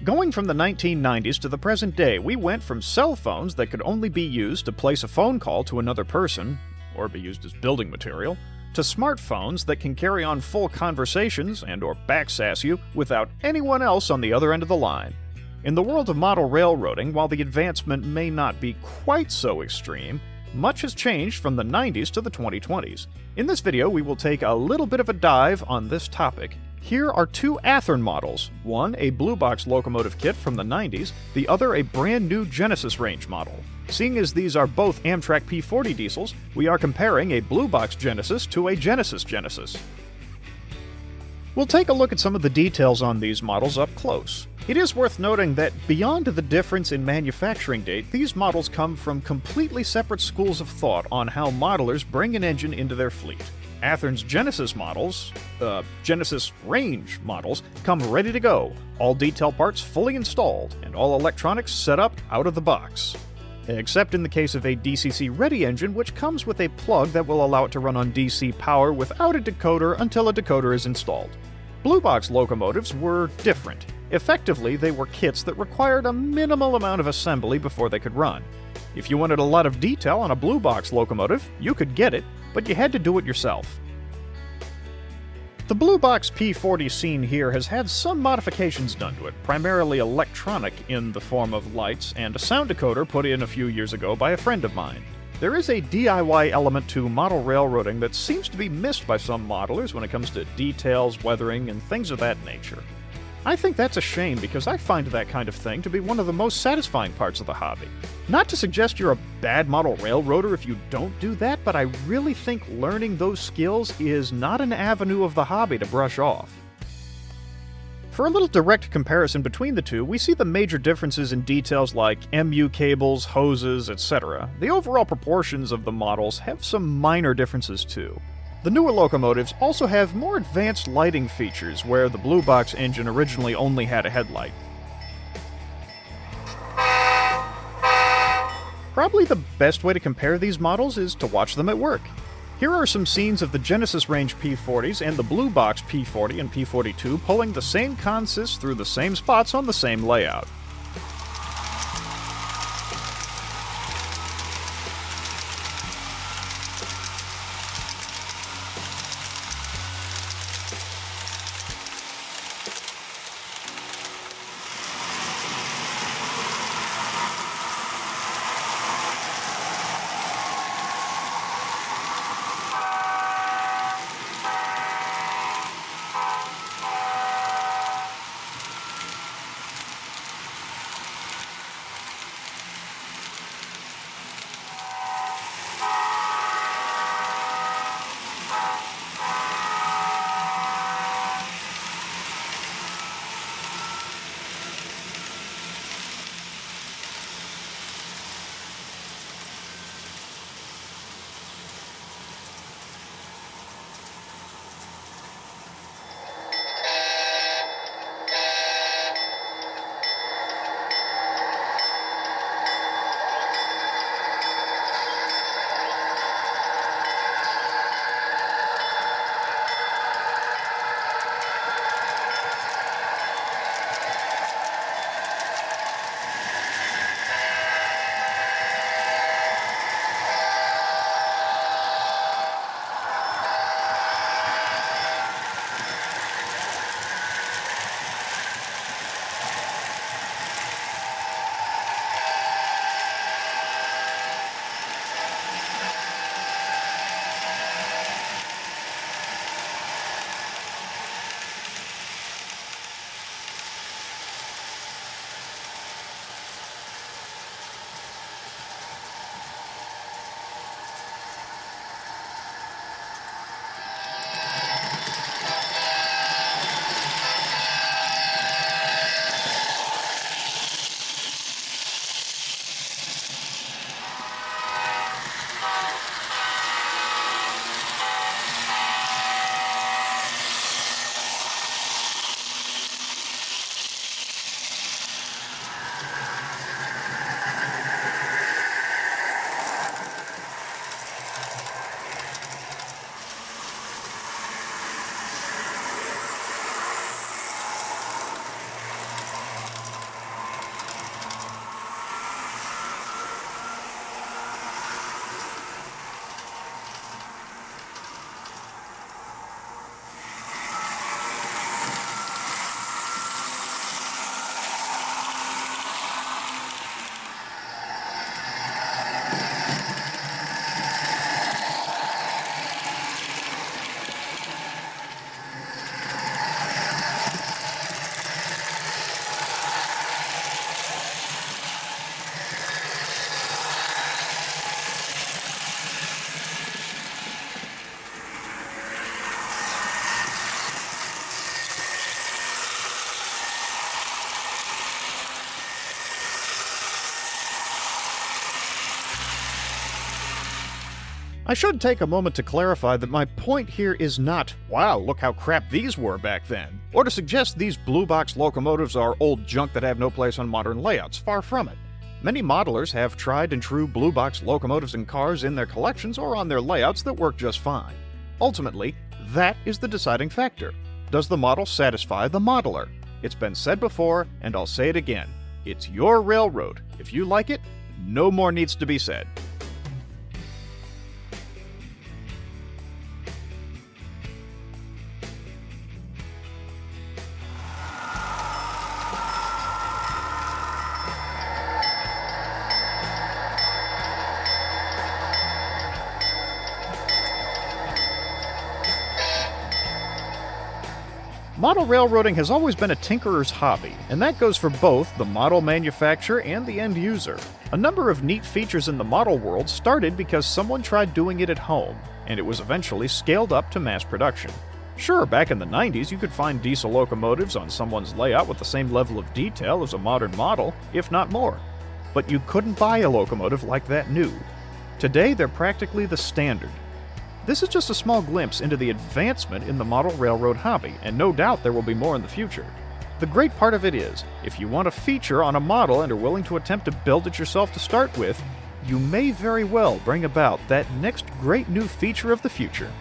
Going from the 1990s to the present day, we went from cell phones that could only be used to place a phone call to another person, or be used as building material, to smartphones that can carry on full conversations and/or backsass you without anyone else on the other end of the line. In the world of model railroading, while the advancement may not be quite so extreme, much has changed from the 90s to the 2020s. In this video, we will take a little bit of a dive on this topic. Here are two Athearn models, one a blue box locomotive kit from the 90s, the other a brand new Genesis range model. Seeing as these are both Amtrak P40 diesels, we are comparing a blue box Genesis to a Genesis Genesis. We'll take a look at some of the details on these models up close. It is worth noting that beyond the difference in manufacturing date, these models come from completely separate schools of thought on how modelers bring an engine into their fleet. Athearn's Genesis models, Genesis range models, come ready to go, all detail parts fully installed, and all electronics set up out of the box. Except in the case of a DCC-ready engine, which comes with a plug that will allow it to run on DC power without a decoder until a decoder is installed. Blue box locomotives were different. Effectively, they were kits that required a minimal amount of assembly before they could run. If you wanted a lot of detail on a blue box locomotive, you could get it, but you had to do it yourself. The blue box P40 seen here has had some modifications done to it, primarily electronic in the form of lights and a sound decoder put in a few years ago by a friend of mine. There is a DIY element to model railroading that seems to be missed by some modelers when it comes to details, weathering, and things of that nature. I think that's a shame because I find that kind of thing to be one of the most satisfying parts of the hobby. Not to suggest you're a bad model railroader if you don't do that, but I really think learning those skills is not an avenue of the hobby to brush off. For a little direct comparison between the two, we see the major differences in details like MU cables, hoses, etc. The overall proportions of the models have some minor differences too. The newer locomotives also have more advanced lighting features, where the blue box engine originally only had a headlight. Probably the best way to compare these models is to watch them at work. Here are some scenes of the Genesis range P40s and the blue box P40 and P42 pulling the same consists through the same spots on the same layout. I should take a moment to clarify that my point here is not, wow, look how crap these were back then, or to suggest these blue box locomotives are old junk that have no place on modern layouts. Far from it. Many modelers have tried and true blue box locomotives and cars in their collections or on their layouts that work just fine. Ultimately, that is the deciding factor. Does the model satisfy the modeler? It's been said before, and I'll say it again. It's your railroad. If you like it, no more needs to be said. Model railroading has always been a tinkerer's hobby, and that goes for both the model manufacturer and the end user. A number of neat features in the model world started because someone tried doing it at home, and it was eventually scaled up to mass production. Sure, back in the 90s you could find diesel locomotives on someone's layout with the same level of detail as a modern model, if not more. But you couldn't buy a locomotive like that new. Today they're practically the standard. This is just a small glimpse into the advancement in the model railroad hobby, and no doubt there will be more in the future. The great part of it is, if you want a feature on a model and are willing to attempt to build it yourself to start with, you may very well bring about that next great new feature of the future.